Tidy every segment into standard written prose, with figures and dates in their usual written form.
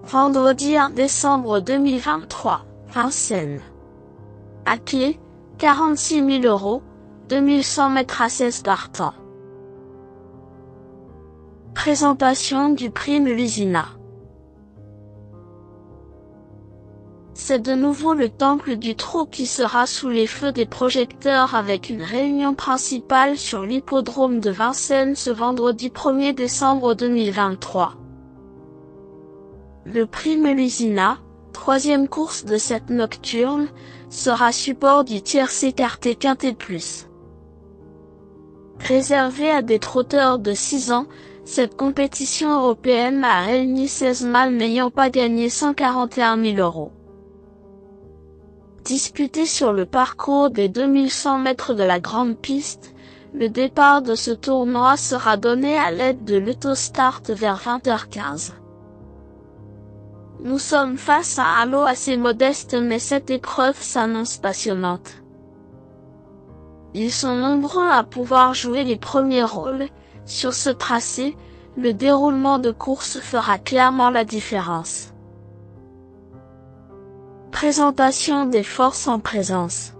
Vendredi 1 décembre 2023, Vincennes. À pied, 46 000 €, 2100 mètres à 16 partants. Présentation du prix Mélusina. C'est de nouveau le temple du trot qui sera sous les feux des projecteurs avec une réunion principale sur l'hippodrome de Vincennes ce vendredi 1er décembre 2023. Le prix Mélusina, troisième course de cette nocturne, sera support du tiercé écarté Quintet Plus. Réservée à des trotteurs de 6 ans, cette compétition européenne a réuni 16 mâles n'ayant pas gagné 141 000 €. Disputé sur le parcours des 2100 mètres de la grande piste, le départ de ce tournoi sera donné à l'aide de l'autostart vers 20h15. Nous sommes face à un lot assez modeste mais cette épreuve s'annonce passionnante. Ils sont nombreux à pouvoir jouer les premiers rôles. Sur ce tracé, le déroulement de course fera clairement la différence. Présentation des forces en présence.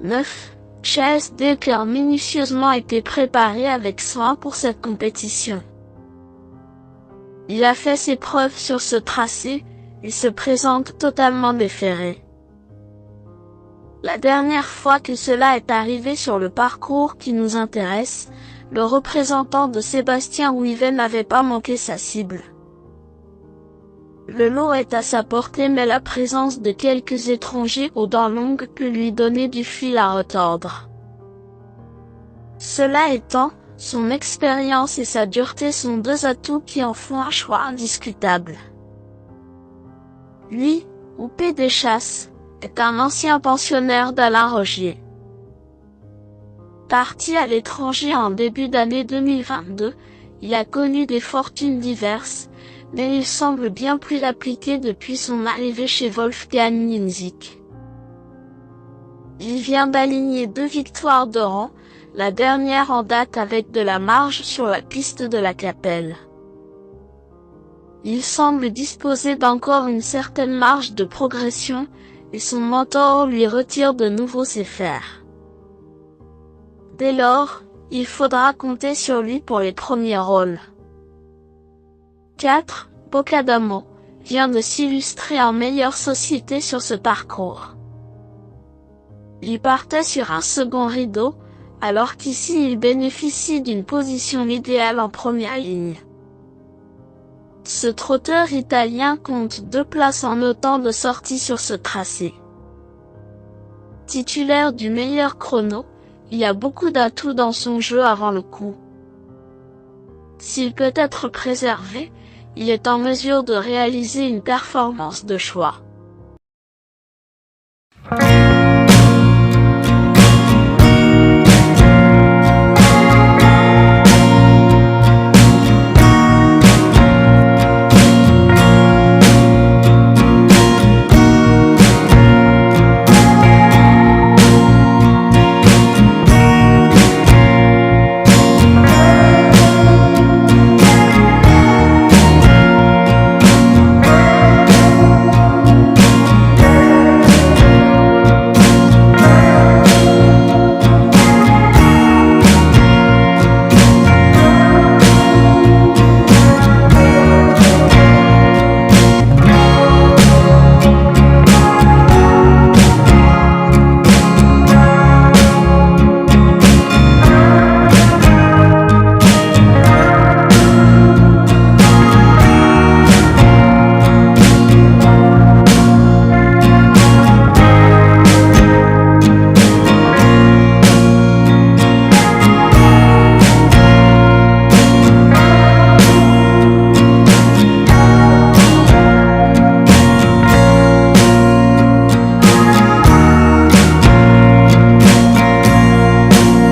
9 chaises d'équerre minutieusement été préparées avec soin pour cette compétition. Il a fait ses preuves sur ce tracé, il se présente totalement déferré. La dernière fois que cela est arrivé sur le parcours qui nous intéresse, le représentant de Sébastien Ouivet n'avait pas manqué sa cible. Le lot est à sa portée mais la présence de quelques étrangers aux dents longues peut lui donner du fil à retordre. Cela étant, son expérience et sa dureté sont deux atouts qui en font un choix indiscutable. Lui, Oupé des Chasses, est un ancien pensionnaire d'Alain Rogier. Parti à l'étranger en début d'année 2022, il a connu des fortunes diverses, mais il semble bien plus appliqué depuis son arrivée chez Wolfgang Ninzig. Il vient d'aligner 2 victoires de rang, la dernière en date avec de la marge sur la piste de la Capelle. Il semble disposer d'encore une certaine marge de progression, et son mentor lui retire de nouveau ses fers. Dès lors, il faudra compter sur lui pour les premiers rôles. 4 Bocadamo vient de s'illustrer en meilleure société sur ce parcours. Il partait sur un second rideau, alors qu'ici il bénéficie d'une position idéale en première ligne. Ce trotteur italien compte 2 places en autant de sorties sur ce tracé. Titulaire du meilleur chrono, il y a beaucoup d'atouts dans son jeu avant le coup. S'il peut être préservé, il est en mesure de réaliser une performance de choix.